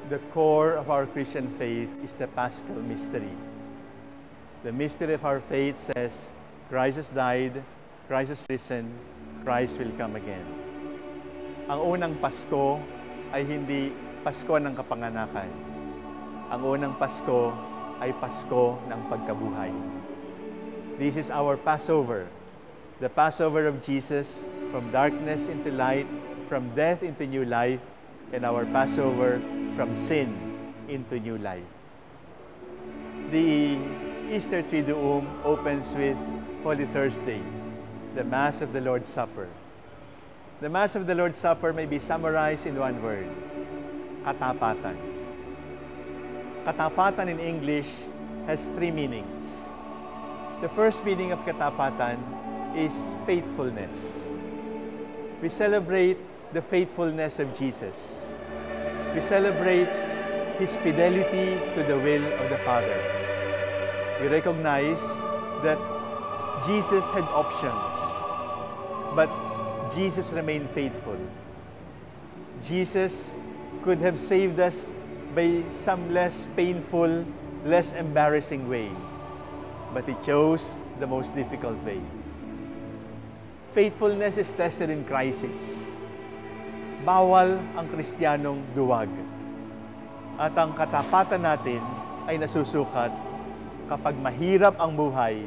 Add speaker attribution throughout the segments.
Speaker 1: The core of our Christian faith is the Paschal mystery. The mystery of our faith says, Christ has died, Christ has risen, Christ will come again. Ang unang Pasko ay hindi Pasko ng kapanganakan. Ang unang Pasko ay Pasko ng pagkabuhay. This is our Passover, the Passover of Jesus from darkness into light, from death into new life, and our Passover from sin into new life. The Easter Triduum opens with Holy Thursday, the Mass of the Lord's Supper. The Mass of the Lord's Supper may be summarized in one word: katapatan. Katapatan in English has three meanings. The first meaning of katapatan is faithfulness. We celebrate the faithfulness of Jesus. We celebrate His fidelity to the will of the Father. We recognize that Jesus had options, but Jesus remained faithful. Jesus could have saved us by some less painful, less embarrassing way, but He chose the most difficult way. Faithfulness is tested in crisis. Bawal ang Kristiyanong duwag. At ang katapatan natin ay nasusukat kapag mahirap ang buhay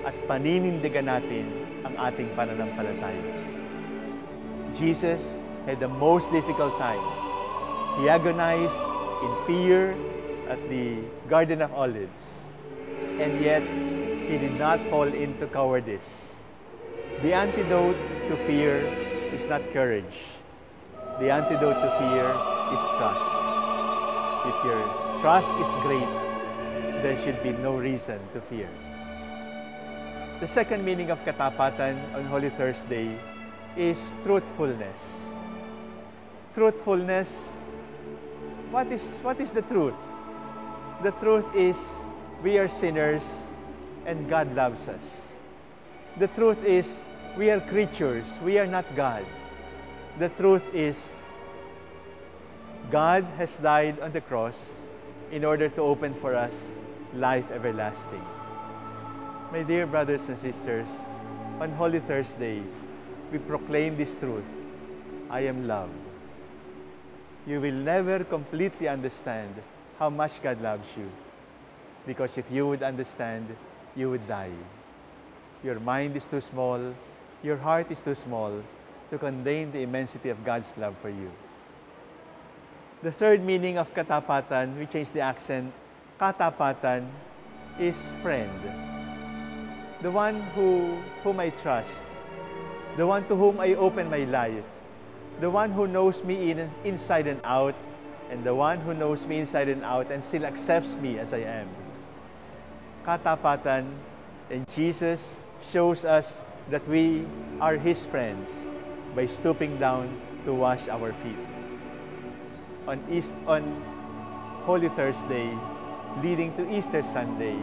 Speaker 1: at paninindigan natin ang ating pananampalataya. Jesus had the most difficult time. He agonized in fear at the Garden of Olives, and yet He did not fall into cowardice. The antidote to fear is not courage. The antidote to fear is trust. If your trust is great, there should be no reason to fear. The second meaning of katapatan on Holy Thursday is truthfulness. Truthfulness, what is the truth? The truth is we are sinners and God loves us. The truth is we are creatures, we are not God. The truth is God has died on the cross in order to open for us life everlasting. My dear brothers and sisters, on Holy Thursday, we proclaim this truth: I am loved. You will never completely understand how much God loves you, because if you would understand, you would die. Your mind is too small, your heart is too small to contain the immensity of God's love for you. The third meaning of katapatan, we change the accent, katapatan is friend. The one whom I trust, the one to whom I open my life, the one who knows me inside and out, and the one who knows me inside and out and still accepts me as I am. Katapatan, and Jesus shows us that we are His friends by stooping down to wash our feet. On Holy Thursday, leading to Easter Sunday,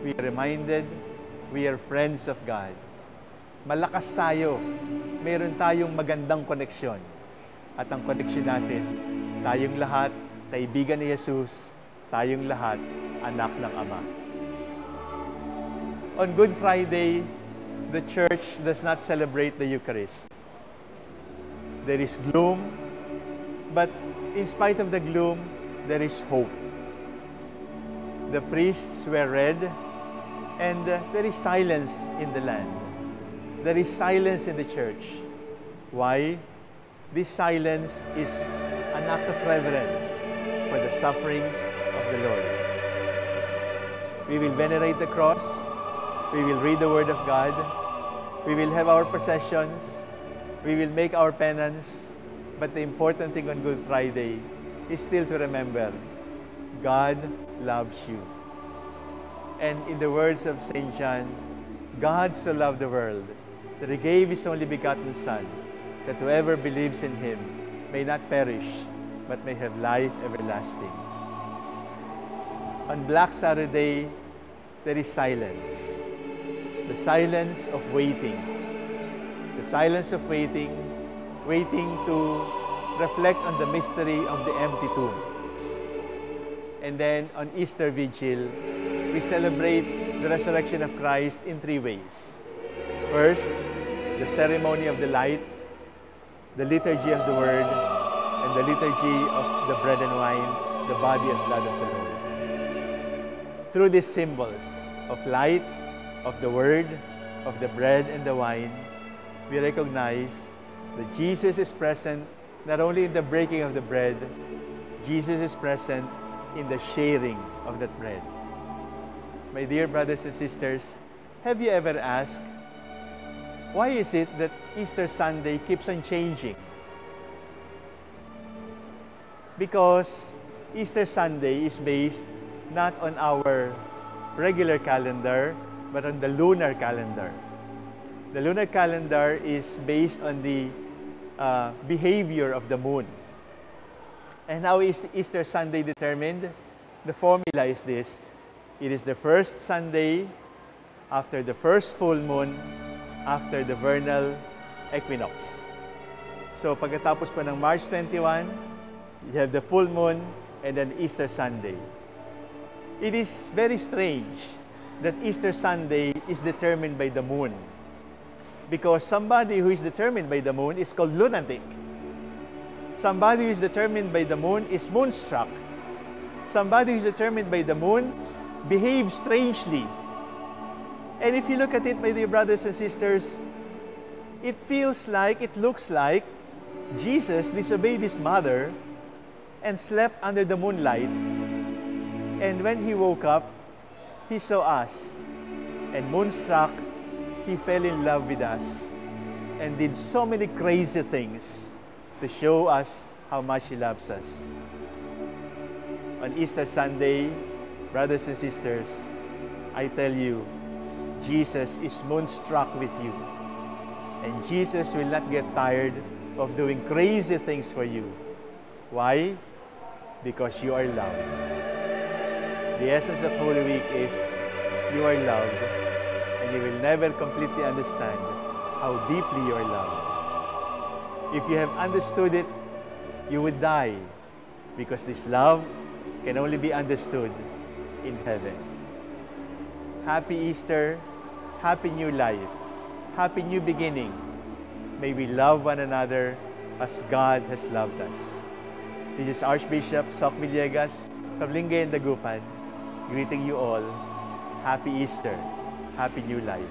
Speaker 1: we are reminded we are friends of God. Malakas tayo. Meron tayong magandang koneksyon. At ang koneksyon natin, tayong lahat, kaibigan ni Jesus, tayong lahat, anak ng Ama. On Good Friday, the Church does not celebrate the Eucharist. There is gloom, but in spite of the gloom, there is hope. The priests wear red, and there is silence in the land. There is silence in the church. Why? This silence is an act of reverence for the sufferings of the Lord. We will venerate the cross. We will read the Word of God. We will have our processions. We will make our penance. But the important thing on Good Friday is still to remember, God loves you. And in the words of St. John, God so loved the world that He gave His only begotten Son, that whoever believes in Him may not perish, but may have life everlasting. On Black Saturday, there is silence. The silence of waiting. The silence of waiting to reflect on the mystery of the empty tomb. And then on Easter Vigil, we celebrate the resurrection of Christ in three ways. First, the ceremony of the light, the liturgy of the word, and the liturgy of the bread and wine, the body and blood of the Lord. Through these symbols of light, of the word, of the bread and the wine, we recognize that Jesus is present not only in the breaking of the bread, Jesus is present in the sharing of that bread. My dear brothers and sisters, have you ever asked, why is it that Easter Sunday keeps on changing? Because Easter Sunday is based not on our regular calendar, but on the lunar calendar. The lunar calendar is based on the behavior of the moon. And how is Easter Sunday determined? The formula is this. It is the first Sunday after the first full moon after the vernal equinox. So pagkatapos po ng March 21, you have the full moon and then Easter Sunday. It is very strange that Easter Sunday is determined by the moon, because somebody who is determined by the moon is called lunatic. Somebody who is determined by the moon is moonstruck. Somebody who is determined by the moon behaves strangely. And if you look at it, my dear brothers and sisters, it looks like Jesus disobeyed his mother and slept under the moonlight. And when he woke up, he saw us. And moonstruck, he fell in love with us and did so many crazy things to show us how much he loves us. On Easter Sunday, brothers and sisters, I tell you, Jesus is moonstruck with you. And Jesus will not get tired of doing crazy things for you. Why? Because you are loved. The essence of Holy Week is you are loved, and you will never completely understand how deeply you are loved. If you have understood it, you would die, because this love can only be understood in heaven. Happy Easter, happy new life, happy new beginning. May we love one another as God has loved us. This is Archbishop Soc Villegas from Lingayen, Dagupan, greeting you all. Happy Easter, happy new life.